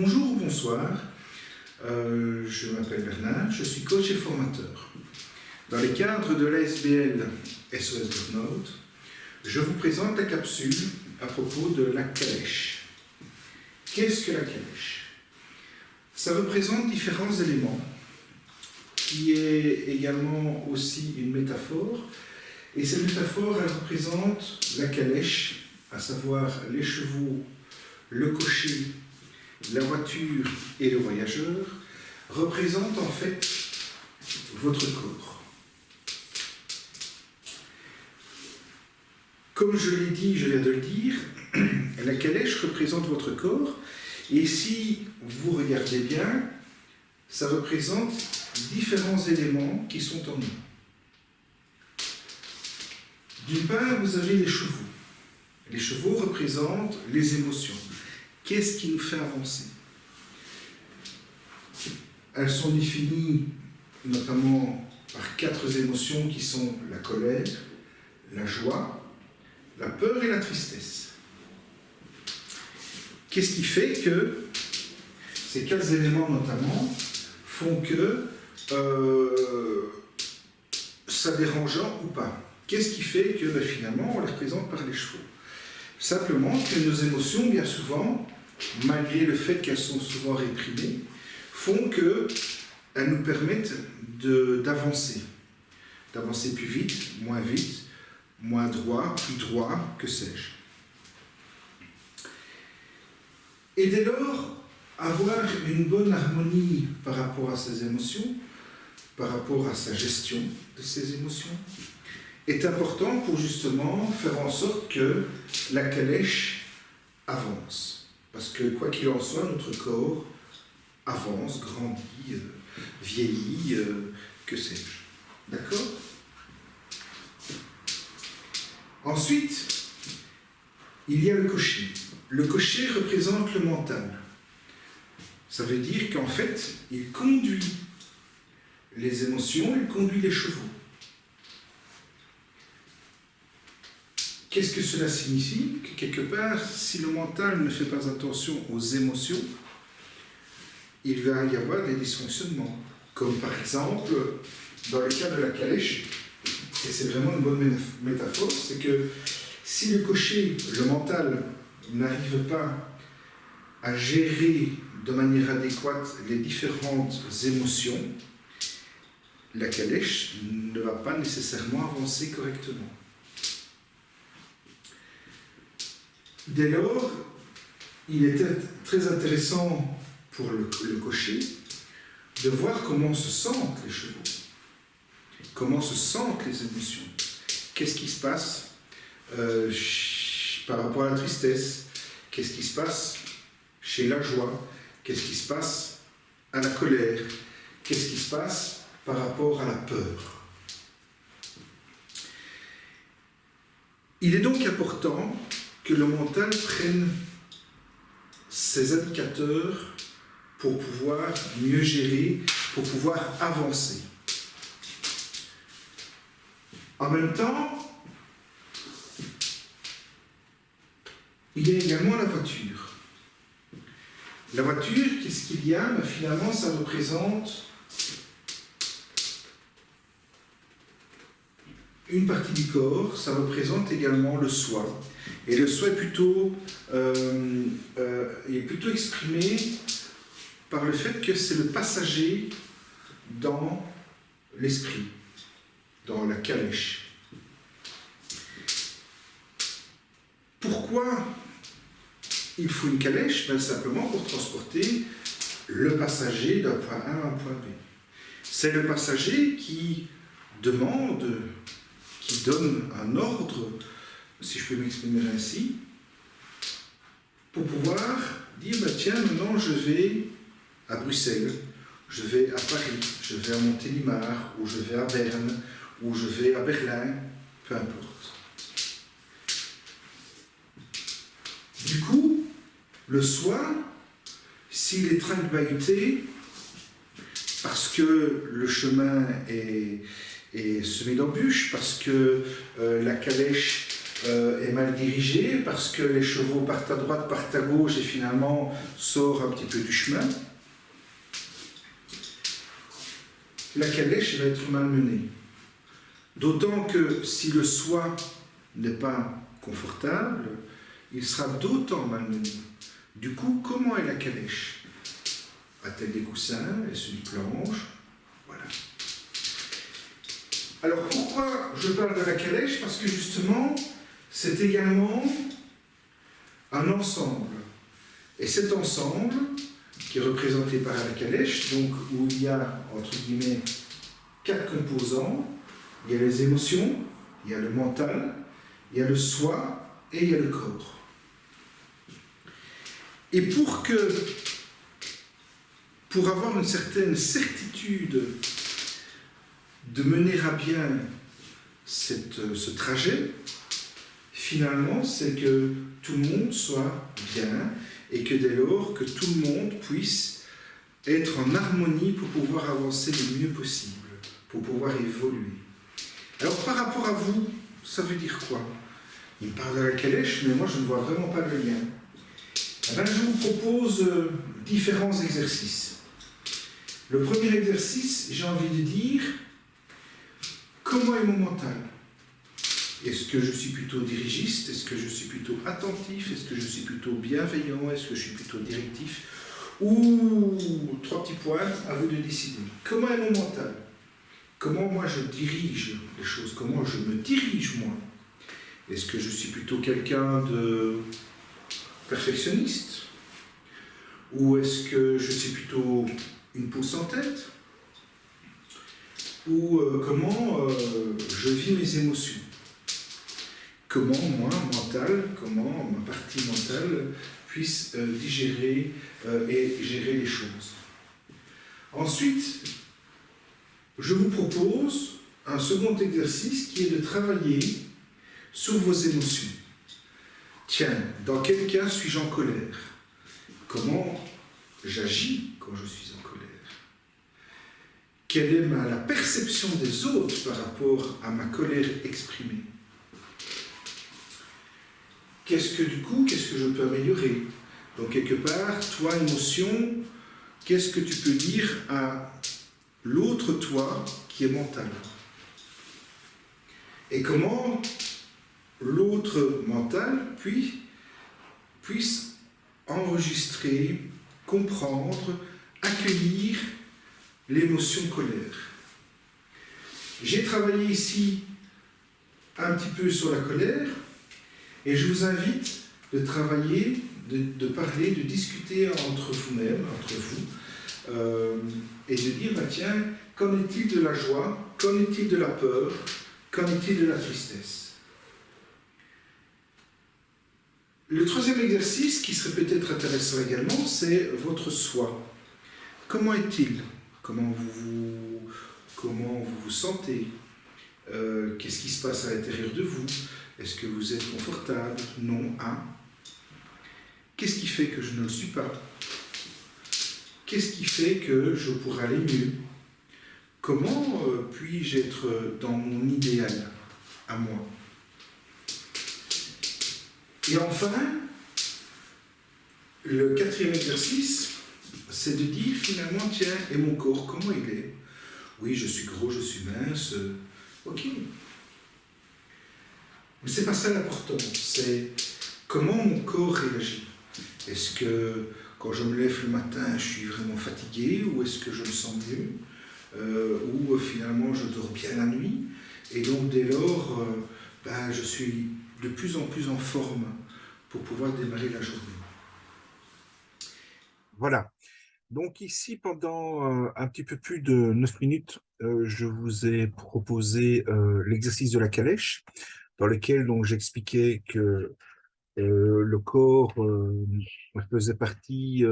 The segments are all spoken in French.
Bonjour ou bonsoir, je m'appelle Bernard, je suis coach et formateur. Dans les cadres de l'ASBL SOS Burnout, je vous présente la capsule à propos de la calèche. Qu'est-ce que la calèche? Ça représente différents éléments, qui est également aussi une métaphore. Et cette métaphore, elle représente la calèche, à savoir les chevaux, le cocher, la voiture et le voyageur, représente en fait votre corps. Comme je l'ai dit, je viens de le dire, la calèche représente votre corps, et si vous regardez bien, ça représente différents éléments qui sont en nous. D'une part, vous avez les chevaux. Les chevaux représentent les émotions. Qu'est-ce qui nous fait avancer? Elles sont définies notamment par 4 émotions qui sont la colère, la joie, la peur et la tristesse. Qu'est-ce qui fait que ces 4 éléments notamment font que ça dérangeant ou pas? Qu'est-ce qui fait que finalement on les représente par les chevaux? Simplement que nos émotions, bien souvent, malgré le fait qu'elles sont souvent réprimées, font qu'elles nous permettent d'avancer. D'avancer plus vite, moins droit, plus droit, que sais-je. Et dès lors, avoir une bonne harmonie par rapport à ses émotions, par rapport à sa gestion de ses émotions, est important pour justement faire en sorte que la calèche avance. Parce que quoi qu'il en soit, notre corps avance, grandit, vieillit, que sais-je. D'accord? Ensuite, il y a le cocher. Le cocher représente le mental. Ça veut dire qu'en fait, il conduit les émotions, il conduit les chevaux. Qu'est-ce que cela signifie? Que quelque part, si le mental ne fait pas attention aux émotions, il va y avoir des dysfonctionnements. Comme par exemple, dans le cas de la calèche, et c'est vraiment une bonne métaphore, c'est que si le cocher, le mental, n'arrive pas à gérer de manière adéquate les différentes émotions, la calèche ne va pas nécessairement avancer correctement. Dès lors, il était très intéressant pour le cocher de voir comment se sentent les chevaux, comment se sentent les émotions. Qu'est-ce qui se passe par rapport à la tristesse? Qu'est-ce qui se passe chez la joie? Qu'est-ce qui se passe à la colère? Qu'est-ce qui se passe par rapport à la peur? Il est donc important que le mental prenne ces indicateurs pour pouvoir mieux gérer, pour pouvoir avancer. En même temps, il y a également la voiture. La voiture, qu'est-ce qu'il y a? Finalement, ça représente une partie du corps, ça représente également le soi. Et le soi est plutôt exprimé par le fait que c'est le passager dans l'esprit, dans la calèche. Pourquoi il faut une calèche? Simplement pour transporter le passager d'un point A à un point B. C'est le passager qui demande, qui donne un ordre, si je peux m'exprimer ainsi, pour pouvoir dire, tiens, maintenant je vais à Bruxelles, je vais à Paris, je vais à Montélimar, ou je vais à Berne, ou je vais à Berlin, peu importe. Du coup, le soi, s'il est trinque-bahuté, parce que le chemin est semé d'embûches, parce que la calèche est mal dirigé parce que les chevaux partent à droite, partent à gauche et finalement sortent un petit peu du chemin. La calèche va être malmenée. D'autant que si le soie n'est pas confortable, il sera d'autant malmené. Du coup, comment est la calèche? A-t-elle des coussins? Est-ce une planche? Voilà. Alors pourquoi je parle de la calèche? Parce que justement, c'est également un ensemble. Et cet ensemble, qui est représenté par la calèche, donc où il y a, entre guillemets, 4 composants, il y a les émotions, il y a le mental, il y a le soi et il y a le corps. Et pour avoir une certaine certitude de mener à bien ce trajet, finalement, c'est que tout le monde soit bien et que dès lors, que tout le monde puisse être en harmonie pour pouvoir avancer le mieux possible, pour pouvoir évoluer. Alors, par rapport à vous, ça veut dire quoi? Il me parle de la calèche, mais moi, je ne vois vraiment pas le lien. Eh bien, je vous propose différents exercices. Le premier exercice, j'ai envie de dire, comment est mon mental? Est-ce que je suis plutôt dirigiste? Est-ce que je suis plutôt attentif? Est-ce que je suis plutôt bienveillant? Est-ce que je suis plutôt directif? Ou 3 petits points, à vous de décider. Comment est mon mental? Comment moi je dirige les choses? Comment je me dirige moi? Est-ce que je suis plutôt quelqu'un de perfectionniste? Ou est-ce que je suis plutôt une pouce en tête? Ou comment je vis mes émotions? Comment moi, comment ma partie mentale puisse digérer et gérer les choses. Ensuite, je vous propose un second exercice qui est de travailler sur vos émotions. Tiens, dans quel cas suis-je en colère? Comment j'agis quand je suis en colère? Quelle est la perception des autres par rapport à ma colère exprimée? Qu'est-ce que je peux améliorer? Donc quelque part, toi, émotion, qu'est-ce que tu peux dire à l'autre toi qui est mental? Et comment l'autre mental puisse enregistrer, comprendre, accueillir l'émotion colère. J'ai travaillé ici un petit peu sur la colère et je vous invite de travailler, de parler, de discuter entre vous-même, entre vous, et de dire, bah, tiens, qu'en est-il de la joie? Qu'en est-il de la peur? Qu'en est-il de la tristesse? Le troisième exercice, qui serait peut-être intéressant également, c'est votre soi. Comment est-il? Comment vous vous sentez? Qu'est-ce qui se passe à l'intérieur de vous? Est-ce que vous êtes confortable? Non? Qu'est-ce qui fait que je ne le suis pas? Qu'est-ce qui fait que je pourrais aller mieux? Comment puis-je être dans mon idéal à moi? Et enfin, le quatrième exercice, c'est de dire finalement, tiens, et mon corps, comment il est? Oui, je suis gros, je suis mince, ok. Mais c'est pas ça l'important, c'est comment mon corps réagit. Est-ce que quand je me lève le matin, je suis vraiment fatigué, ou est-ce que je me sens mieux, ou finalement je dors bien la nuit, et donc dès lors, je suis de plus en plus en forme pour pouvoir démarrer la journée. Voilà. Donc ici, pendant un petit peu plus de 9 minutes, je vous ai proposé l'exercice de la calèche, dans lequel j'expliquais que le corps faisait partie,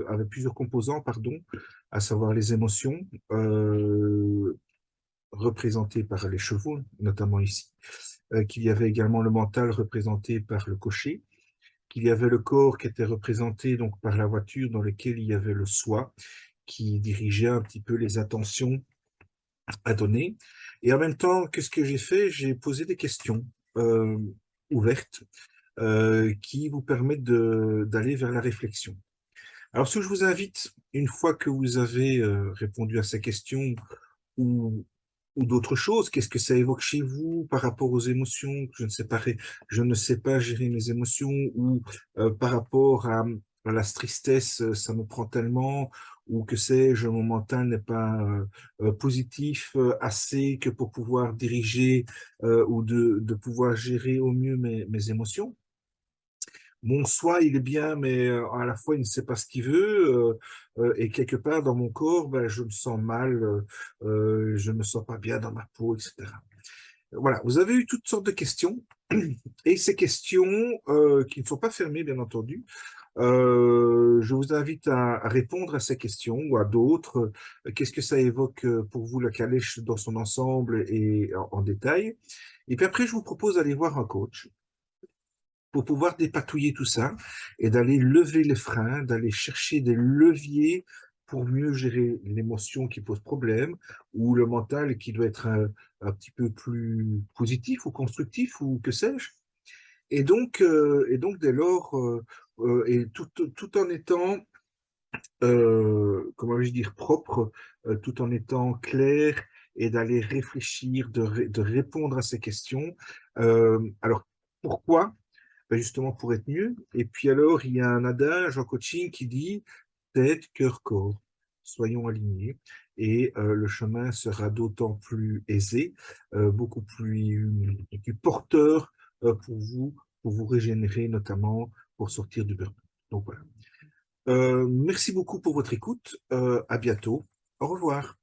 avait plusieurs composants, pardon, à savoir les émotions, représentées par les chevaux, notamment ici, qu'il y avait également le mental représenté par le cocher, qu'il y avait le corps qui était représenté donc par la voiture, dans lequel il y avait le soi, qui dirigeait un petit peu les attentions à donner. Et en même temps, qu'est-ce que j'ai fait? J'ai posé des questions. ouvertes qui vous permettent d'aller vers la réflexion. Alors, ce que je vous invite, une fois que vous avez répondu à ces questions ou, ou d'autres choses, qu'est-ce que ça évoque chez vous par rapport aux émotions, je ne sais pas gérer mes émotions, ou par rapport à la tristesse, ça me prend tellement, ou que sais-je, mon mental n'est pas positif assez que pour pouvoir diriger ou de pouvoir gérer au mieux mes émotions. Mon soi, il est bien, mais à la fois, il ne sait pas ce qu'il veut. Et quelque part, dans mon corps, ben, je me sens mal, je ne me sens pas bien dans ma peau, etc. Voilà, vous avez eu toutes sortes de questions. Et ces questions, qui ne sont pas fermées, bien entendu, je vous invite à répondre à ces questions ou à d'autres. Qu'est-ce que ça évoque pour vous, la calèche dans son ensemble et en détail? Et puis après, je vous propose d'aller voir un coach pour pouvoir dépatouiller tout ça et d'aller lever les freins, d'aller chercher des leviers pour mieux gérer l'émotion qui pose problème ou le mental qui doit être un petit peu plus positif ou constructif ou que sais-je. Et donc dès lors, et tout en étant, comment vais-je dire, propre, tout en étant clair et d'aller réfléchir, de répondre à ces questions. Alors, pourquoi? Ben justement pour être mieux. Et puis alors, il y a un adage en coaching qui dit tête, cœur, corps. Soyons alignés et le chemin sera d'autant plus aisé, beaucoup plus porteur pour vous régénérer, notamment pour sortir du burn-out. Donc voilà. Merci beaucoup pour votre écoute. À bientôt. Au revoir.